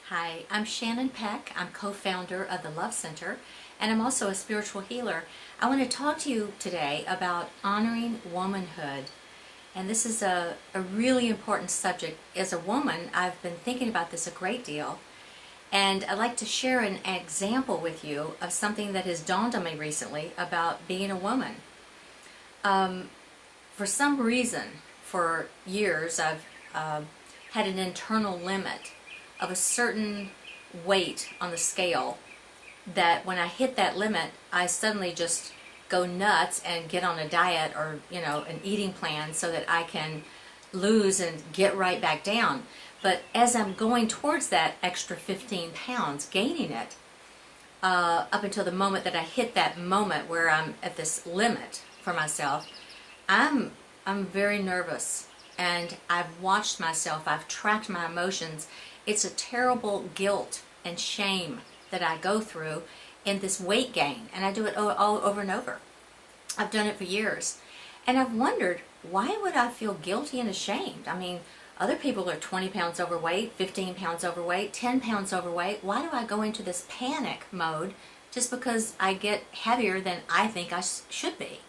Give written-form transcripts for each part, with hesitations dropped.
Hi, I'm Shannon Peck. I'm co-founder of the Love Center, and I'm also a spiritual healer. I want to talk to you today about honoring womanhood. And this is a really important subject. As a woman, I've been thinking about this a great deal. And I'd like to share an example with you of something that has dawned on me recently about being a woman. For some reason, for years, I've had an internal limit of a certain weight on the scale that when I hit that limit, I suddenly just go nuts and get on a diet or, an eating plan so that I can lose and get right back down. But as I'm going towards that extra 15 pounds, gaining it, up until the moment that I hit that moment where I'm at this limit for myself, I'm very nervous, and I've watched myself, I've tracked my emotions. It's a terrible guilt and shame that I go through in this weight gain, and I do it all over and over. I've done it for years, and I've wondered, why would I feel guilty and ashamed? I mean, other people are 20 pounds overweight, 15 pounds overweight, 10 pounds overweight. Why do I go into this panic mode just because I get heavier than I think I should be?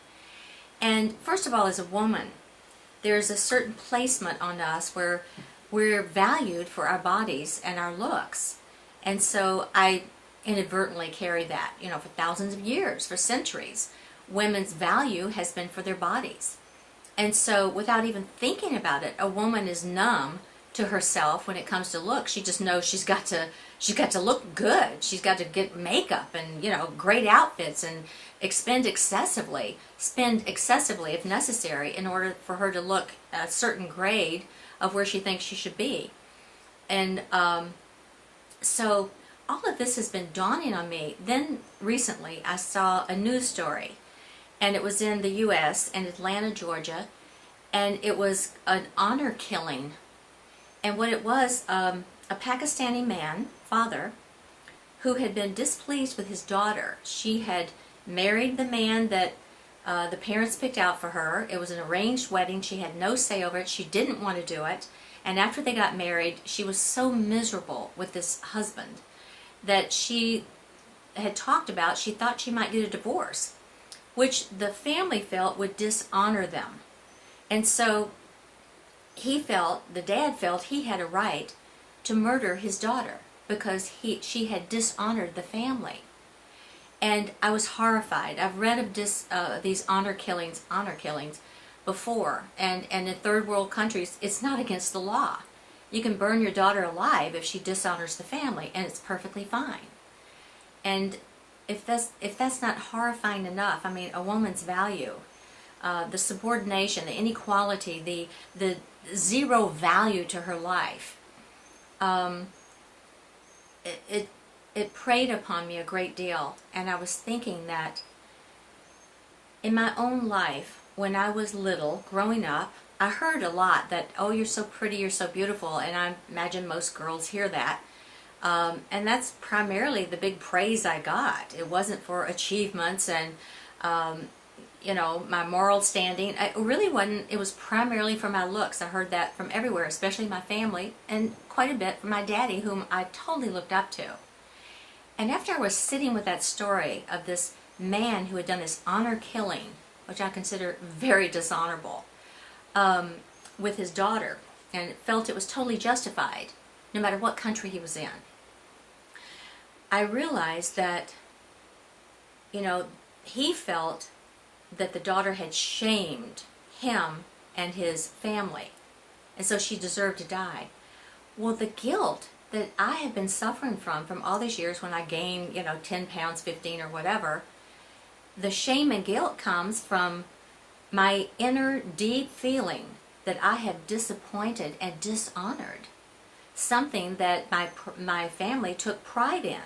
And first of all, as a woman, there's a certain placement on us where we're valued for our bodies and our looks. And so I inadvertently carry that, for thousands of years, for centuries. Women's value has been for their bodies. And so without even thinking about it, a woman is numb to herself when it comes to looks. She just knows she's got to look good. She's got to get makeup and, great outfits and spend excessively if necessary in order for her to look a certain grade of where she thinks she should be. And so all of this has been dawning on me. Then recently I saw a news story, and it was in the U.S. in Atlanta, Georgia, and it was an honor killing. And what it was, a Pakistani man, father, who had been displeased with his daughter. She had married the man that the parents picked out for her. It was an arranged wedding. She had no say over it. She didn't want to do it. And after they got married, she was so miserable with this husband that she had talked about, she thought she might get a divorce, which the family felt would dishonor them. And so the dad felt he had a right to murder his daughter because she had dishonored the family. And I was horrified. I've read of these honor killings before, and in third world countries, it's not against the law. You can burn your daughter alive if she dishonors the family, and it's perfectly fine. And if that's not horrifying enough, I mean, a woman's value, the subordination, the inequality, the zero value to her life, it preyed upon me a great deal. And I was thinking that in my own life, when I was little, growing up, I heard a lot that, oh, you're so pretty, you're so beautiful, and I imagine most girls hear that. And that's primarily the big praise I got. It wasn't for achievements and, my moral standing. It really wasn't. It was primarily for my looks. I heard that from everywhere, especially my family, and quite a bit from my daddy, whom I totally looked up to. And after I was sitting with that story of this man who had done this honor killing, which I consider very dishonorable, with his daughter, and felt it was totally justified, no matter what country he was in, I realized that, he felt that the daughter had shamed him and his family, and so she deserved to die. Well, the guilt that I have been suffering from all these years when I gain, 10 pounds, 15 or whatever, the shame and guilt comes from my inner deep feeling that I have disappointed and dishonored something that my family took pride in,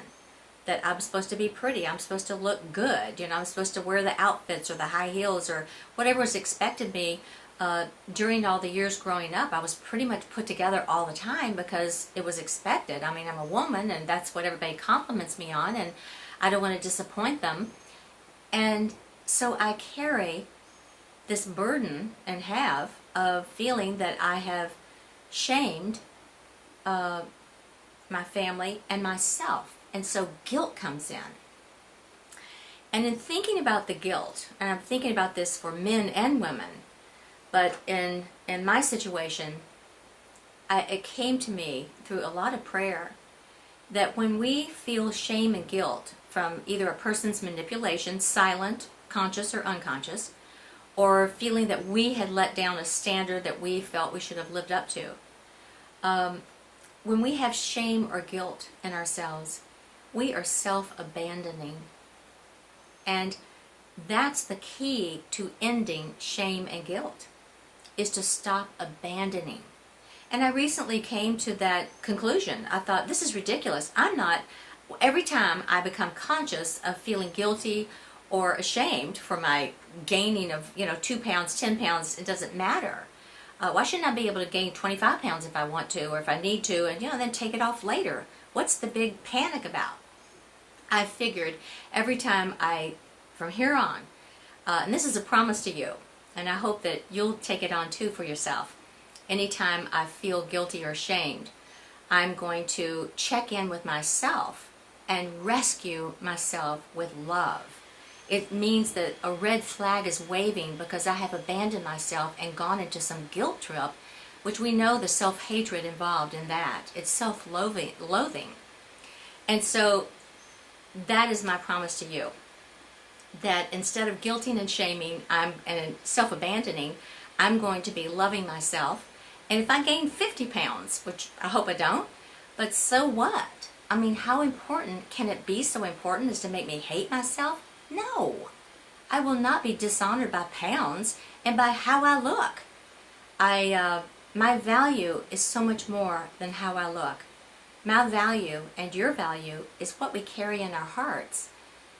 that I'm supposed to be pretty, I'm supposed to look good, I'm supposed to wear the outfits or the high heels or whatever was expected of me. During all the years growing up, I was pretty much put together all the time because it was expected. I mean, I'm a woman, and that's what everybody compliments me on, and I don't want to disappoint them. And so I carry this burden and have of feeling that I have shamed my family, and myself. And so guilt comes in. And in thinking about the guilt, and I'm thinking about this for men and women, but in my situation, it came to me through a lot of prayer that when we feel shame and guilt from either a person's manipulation, silent, conscious or unconscious, or feeling that we had let down a standard that we felt we should have lived up to, when we have shame or guilt in ourselves, we are self-abandoning. And that's the key to ending shame and guilt, is to stop abandoning. And I recently came to that conclusion. I thought, this is ridiculous. Every time I become conscious of feeling guilty or ashamed for my gaining of, 2 pounds, 10 pounds, it doesn't matter. Why shouldn't I be able to gain 25 pounds if I want to, or if I need to, and then take it off later? What's the big panic about? I figured every time from here on, and this is a promise to you, and I hope that you'll take it on too for yourself. Anytime I feel guilty or ashamed, I'm going to check in with myself and rescue myself with love. It means that a red flag is waving because I have abandoned myself and gone into some guilt trip, which we know the self-hatred involved in that. It's self-loathing. And so that is my promise to you, that instead of guilting and shaming and self-abandoning, I'm going to be loving myself. And if I gain 50 pounds, which I hope I don't, but so what? I mean, how important can it be so important as to make me hate myself? No. I will not be dishonored by pounds and by how I look. My value is so much more than how I look. My value and your value is what we carry in our hearts.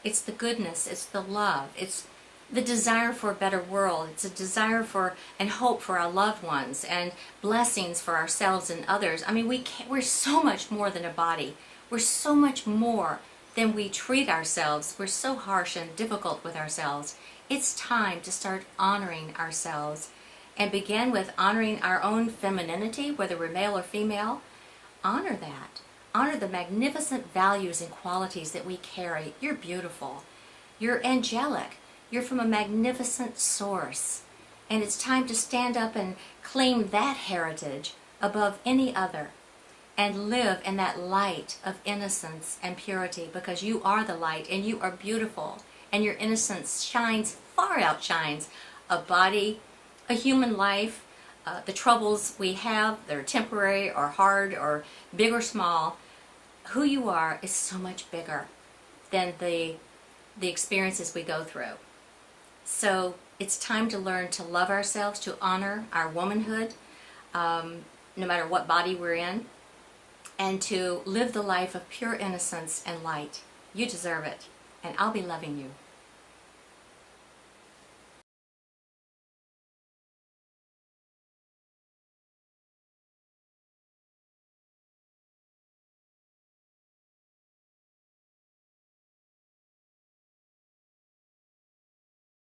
It's the goodness, it's the love, it's the desire for a better world. It's a desire for and hope for our loved ones and blessings for ourselves and others. I mean, we're so much more than a body. We're so much more than we treat ourselves. We're so harsh and difficult with ourselves. It's time to start honoring ourselves and begin with honoring our own femininity, whether we're male or female. Honor that. Honor the magnificent values and qualities that we carry. You're beautiful. You're angelic. You're from a magnificent source. And it's time to stand up and claim that heritage above any other and live in that light of innocence and purity, because you are the light and you are beautiful, and your innocence far outshines a body, a human life, the troubles we have that are temporary or hard or big or small. Who you are is so much bigger than the experiences we go through. So it's time to learn to love ourselves, to honor our womanhood, no matter what body we're in, and to live the life of pure innocence and light. You deserve it, and I'll be loving you.